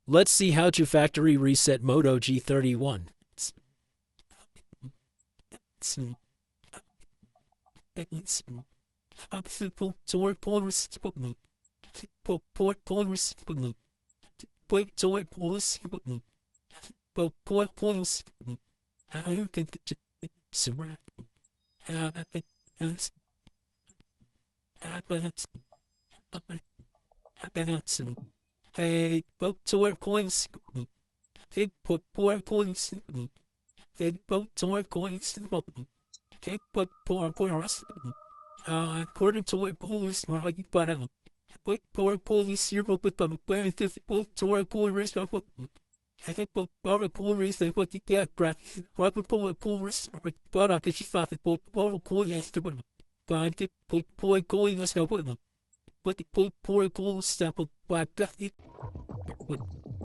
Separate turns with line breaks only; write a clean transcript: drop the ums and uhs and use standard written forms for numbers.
Let's see how to factory reset Moto G31. Hey, to coins. Hey, points. Hey, coins. Hey, coins. According to what police are like, but poor police here, but benefits to our police. I think poor police, they what you get, Brad. What poor police, but I think she thought that poor police, but I think poor police, but the poor police, but